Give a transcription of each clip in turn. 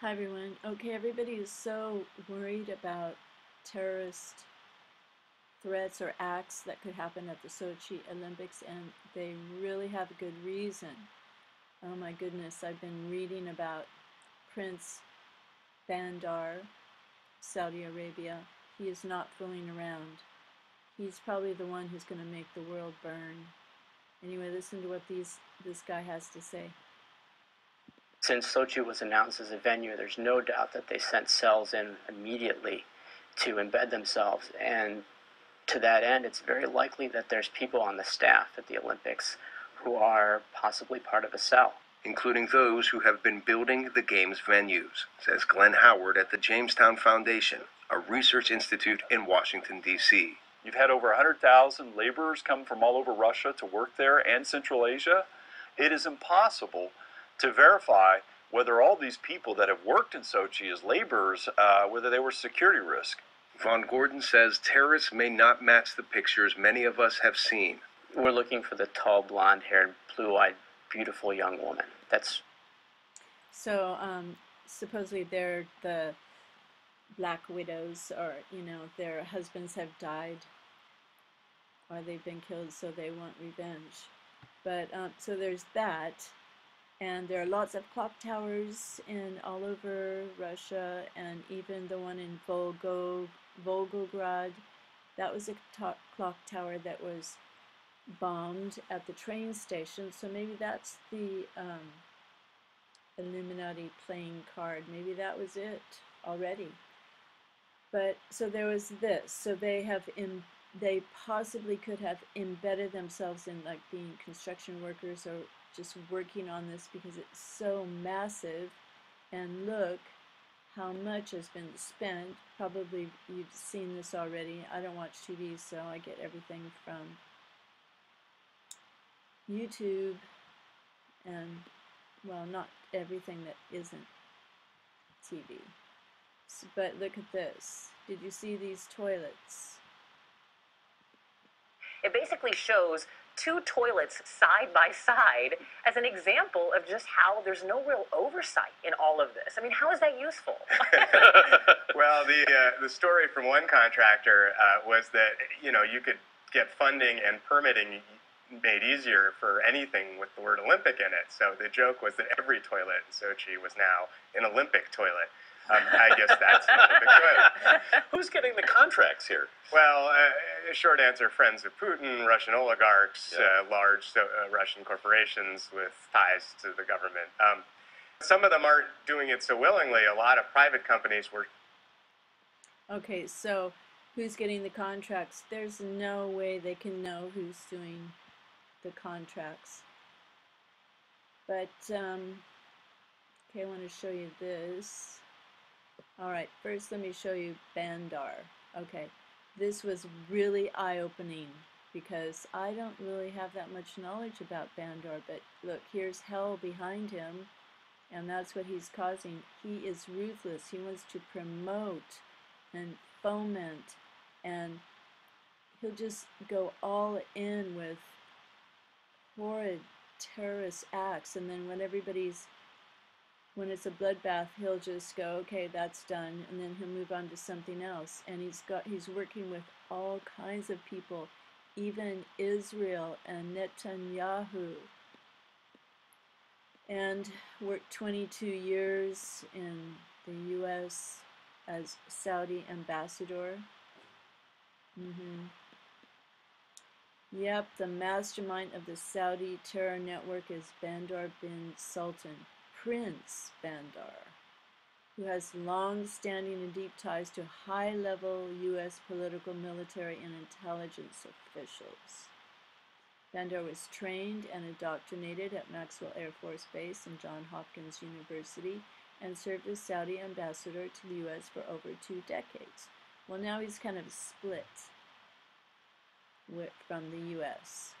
Hi everyone. Okay, everybody is so worried about terrorist threats or acts that could happen at the Sochi Olympics, and they really have a good reason. Oh my goodness, I've been reading about Prince Bandar, Saudi Arabia. He is not fooling around. He's probably the one who's going to make the world burn. Anyway, listen to what this guy has to say. Since Sochi was announced as a venue, there's no doubt that they sent cells in immediately to embed themselves. And to that end, it's very likely that there's people on the staff at the Olympics who are possibly part of a cell. Including those who have been building the Games venues, says Glenn Howard at the Jamestown Foundation, a research institute in Washington, D.C. You've had over 100,000 laborers come from all over Russia to work there and Central Asia. It is impossible to verify whether all these people that have worked in Sochi as laborers, whether they were security risk. Von Gordon says terrorists may not match the pictures many of us have seen. We're looking for the tall, blonde-haired, blue-eyed, beautiful young woman. That's So, supposedly they're the black widows, or, their husbands have died or they've been killed, so they want revenge. But, so there's that, and there are lots of clock towers all over Russia, and even the one in Volgograd, that was a clock tower that was bombed at the train station, so maybe that's the Illuminati playing card. Maybe that was it already. But so there was this. So they possibly could have embedded themselves in, like, being construction workers or just working on this because it's so massive. And look how much has been spent. Probably you've seen this already. I don't watch TV, so I get everything from YouTube and, well, not everything that isn't TV. But look at this. Did you see these toilets? It basically shows two toilets side by side as an example of just how there's no real oversight in all of this. I mean, how is that useful? Well, the story from one contractor was that, you could get funding and permitting made easier for anything with the word Olympic in it. So the joke was that every toilet in Sochi was now an Olympic toilet. I guess that's an Olympic toilet. Who's getting the contracts here? Well, short answer, friends of Putin, Russian oligarchs, large Russian corporations with ties to the government. Some of them aren't doing it so willingly. A lot of private companies were. Okay, so who's getting the contracts? There's no way they can know who's doing the contracts. But, okay, I want to show you this. Alright, first let me show you Bandar. Okay, this was really eye-opening because I don't really have that much knowledge about Bandar, but look, here's hell behind him, and that's what he's causing. He is ruthless. He wants to promote and foment, and he'll just go all in with horrid terrorist acts, and then when it's a bloodbath, he'll just go, okay, that's done, and then he'll move on to something else. And he's working with all kinds of people, even Israel and Netanyahu, and worked 22 years in the U.S. as Saudi ambassador. Yep, the mastermind of the Saudi terror network is Bandar bin Sultan, Prince Bandar, who has long-standing and deep ties to high-level U.S. political, military, and intelligence officials. Bandar was trained and indoctrinated at Maxwell Air Force Base and Johns Hopkins University and served as Saudi ambassador to the U.S. for over 2 decades. Well, now he's kind of split from the U.S.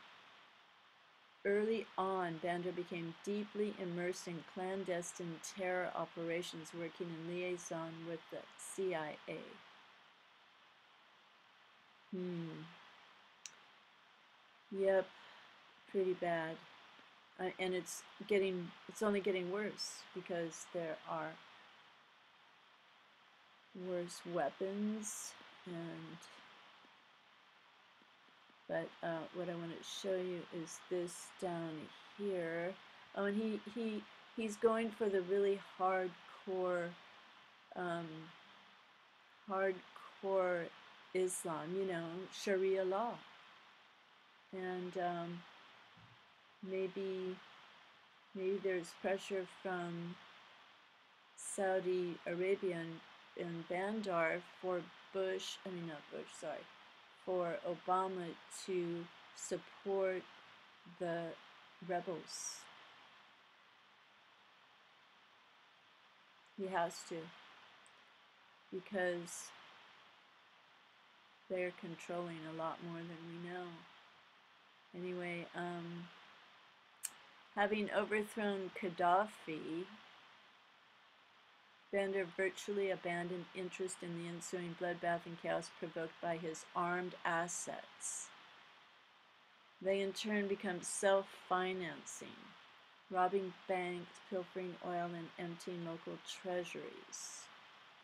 Early on, Bandar became deeply immersed in clandestine terror operations, working in liaison with the CIA. Yep, pretty bad. And it's only getting worse because there are worse weapons, but what I want to show you is this down here. Oh, and he's going for the really hardcore Islam, you know, Sharia law. And maybe there's pressure from Saudi Arabia and Bandar for for Obama to support the rebels. He has to, because they're controlling a lot more than we know. Anyway, having overthrown Gaddafi, Bandar virtually abandoned interest in the ensuing bloodbath and chaos provoked by his armed assets. They in turn become self-financing, robbing banks, pilfering oil, and emptying local treasuries.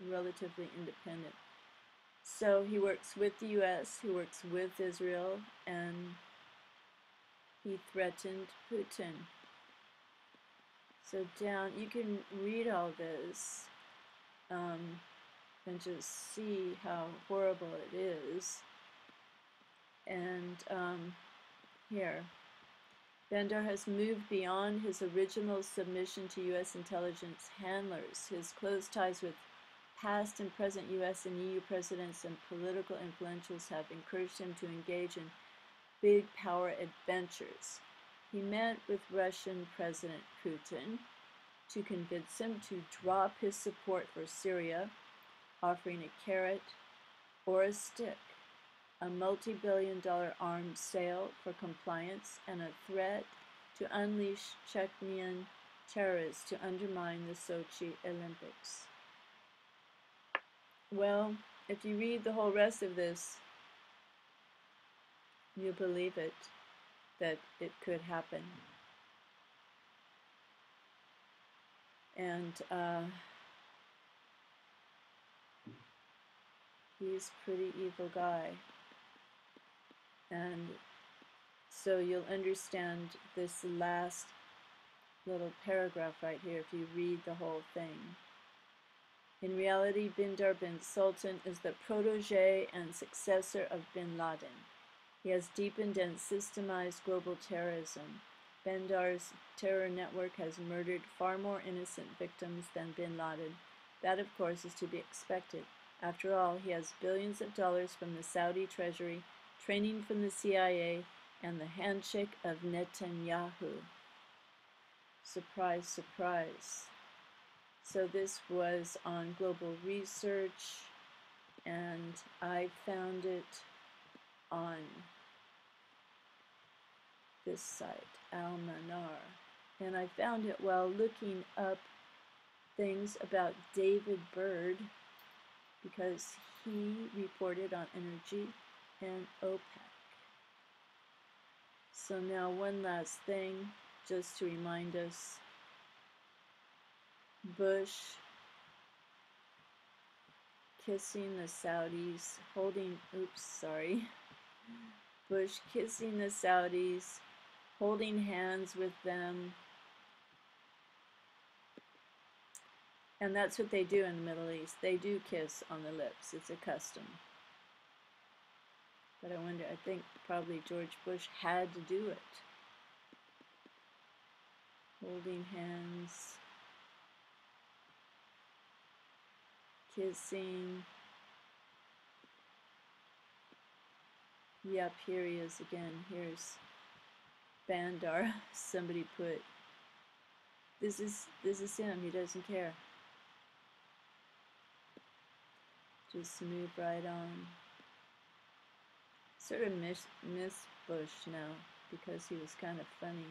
Relatively independent. So he works with the U.S., he works with Israel, and he threatened Putin. So down, you can read all this and just see how horrible it is. And here, Bandar has moved beyond his original submission to U.S. intelligence handlers. His close ties with past and present U.S. and EU presidents and political influentials have encouraged him to engage in big power adventures. He met with Russian President Putin to convince him to drop his support for Syria, offering a carrot or a stick, a multi-billion-dollar arms sale for compliance, and a threat to unleash Chechenian terrorists to undermine the Sochi Olympics. Well, if you read the whole rest of this, you believe it, that it could happen. And he's a pretty evil guy. And so you'll understand this last little paragraph right here if you read the whole thing. In reality, Bandar bin Sultan is the protege and successor of bin Laden. He has deepened and systemized global terrorism. Bandar's terror network has murdered far more innocent victims than bin Laden. That, of course, is to be expected. After all, he has billions of dollars from the Saudi treasury, training from the CIA, and the handshake of Netanyahu. Surprise, surprise. So this was on Global Research, and I found it on this site, Al-Manar. And I found it while looking up things about David Byrd, because he reported on energy and OPEC. So now one last thing, just to remind us, Bush kissing the Saudis, Bush kissing the Saudis, holding hands with them. And that's what they do in the Middle East. They do kiss on the lips. It's a custom. But I wonder, I think probably George Bush had to do it. Holding hands, kissing. Yep, here he is again. Here's Bandar. Somebody put, this is him. He doesn't care. Just move right on. Sort of miss Bush now, because he was kind of funny.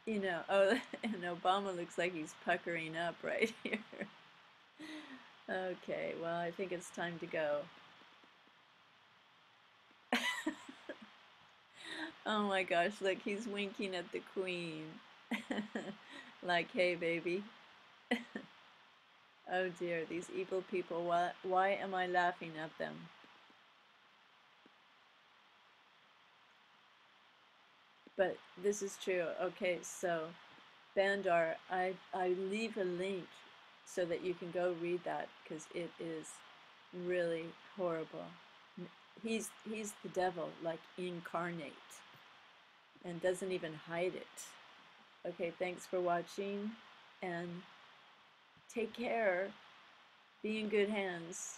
You know, oh, and Obama looks like he's puckering up right here. Okay, well, I think it's time to go. Oh my gosh, look, he's winking at the queen. Like, hey, baby. Oh dear, these evil people, why am I laughing at them? But this is true. Okay, so Bandar, I leave a link so that you can go read that because it is really horrible. He's the devil, like incarnate, and doesn't even hide it. Okay, thanks for watching, and take care. Be in good hands.